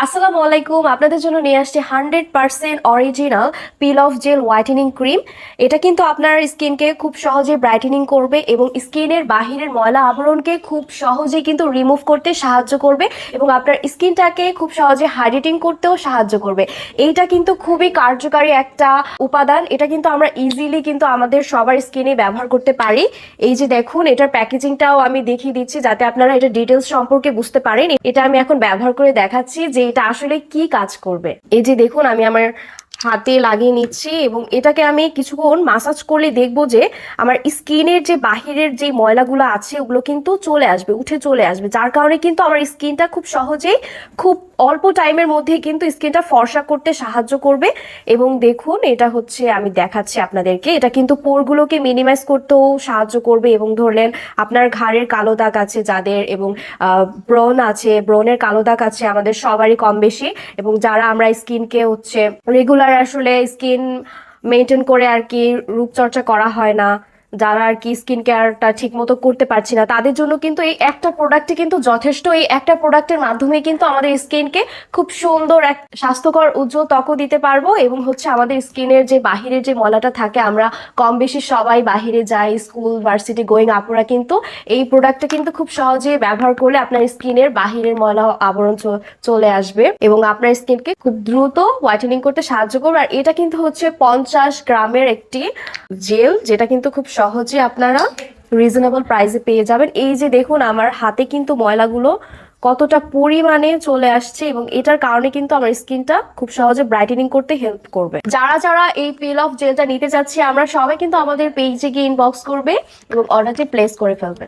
আসসালামু আলাইকুম, আপনাদের জন্য নিয়ে আসছি 100% original peel off gel whitening cream. এটা কিন্তু আপনার স্কিনকে খুব সহজে ব্রাইটেনিং করবে এবং স্কিনের বাহিরের ময়লা আবরণকে খুব সহজে কিন্তু রিমুভ করতে সাহায্য করবে এবং আপনার স্কিনটাকে খুব সহজে হাইড্রেটিং করতেও সাহায্য করবে। এইটা কিন্তু খুবই কার্যকারী একটা উপাদান। এটা কিন্তু আমরা ইজিলি কিন্তু আমাদের সবার স্কিনে ব্যবহার করতে পারি। এই যে দেখুন, এটার প্যাকেজিংটাও আমি দেখিয়ে দিচ্ছি যাতে আপনারা এটা ডিটেলস সম্পর্কে বুঝতে পারেন। এটা আমি এখন ব্যবহার করে দেখাচ্ছি যে এটা আসলে কি কাজ করবে। এই যে দেখুন, আমি আমার হাতে লাগিয়ে নিচ্ছি এবং এটাকে আমি কিছুক্ষণ মাসাজ করলে দেখবো যে আমার স্কিনের যে বাহিরের যে ময়লাগুলো আছে ওগুলো কিন্তু চলে আসবে, উঠে চলে আসবে, যার কারণে কিন্তু আমার স্কিনটা খুব সহজেই খুব অল্প টাইমের মধ্যে কিন্তু স্কিনটা ফর্সা করতে সাহায্য করবে। এবং দেখুন, এটা হচ্ছে আমি দেখাচ্ছি আপনাদেরকে, এটা কিন্তু পোরগুলোকে মিনিমাইজ করতেও সাহায্য করবে। এবং ধরলেন আপনার ঘাড়ের কালো দাগ আছে যাদের, এবং ব্রণ আছে, ব্রণের কালো দাগ আছে আমাদের সবারই কম বেশি, এবং যারা আমরা স্কিনকে হচ্ছে রেগুলার আসলে স্কিন মেনটেন করে আর কি রূপচর্চা করা হয় না, যারা আর কি স্কিন কেয়ারটা ঠিক মতো করতে পারছি না, তাদের জন্য কিন্তু এই একটা প্রোডাক্টই কিন্তু যথেষ্ট। এই একটা প্রোডাক্টের মাধ্যমে কিন্তু আমাদের স্কিনকে খুব সুন্দর এক স্বাস্থ্যকর উজ্জ্বল ত্বকও দিতে পারবো। এবং হচ্ছে আমাদের স্কিনের যে বাহিরের যে ময়লাটা থাকে, আমরা কম বেশি সবাই বাহিরে যাই, স্কুল ভার্সিটি গোয়িং আপুরা কিন্তু এই প্রোডাক্টটা কিন্তু খুব সহজে ব্যবহার করলে আপনার স্কিনের বাহিরের ময়লা আবরণ চলে আসবে এবং আপনার স্কিনকে খুব দ্রুত হোয়াইটেনিং করতে সাহায্য করবে। আর এটা কিন্তু হচ্ছে 50 গ্রামের একটি জেল, যেটা কিন্তু খুব সহজে আপনারা রিজনেবল প্রাইসে পেয়ে যাবেন। এই যে দেখুন, আমার হাতে কিন্তু ময়লাগুলো কতটা পরিমাণে চলে আসছে এবং এটার কারণে কিন্তু আমার স্কিনটা খুব সহজে ব্রাইটেনিং করতে হেল্প করবে। যারা যারা এই পিল অফ জেলটা নিতে চাচ্ছি, আমরা সবাই কিন্তু আমাদের পেজে গিয়ে ইনবক্স করবে এবং অর্ডারটি প্লেস করে ফেলবে।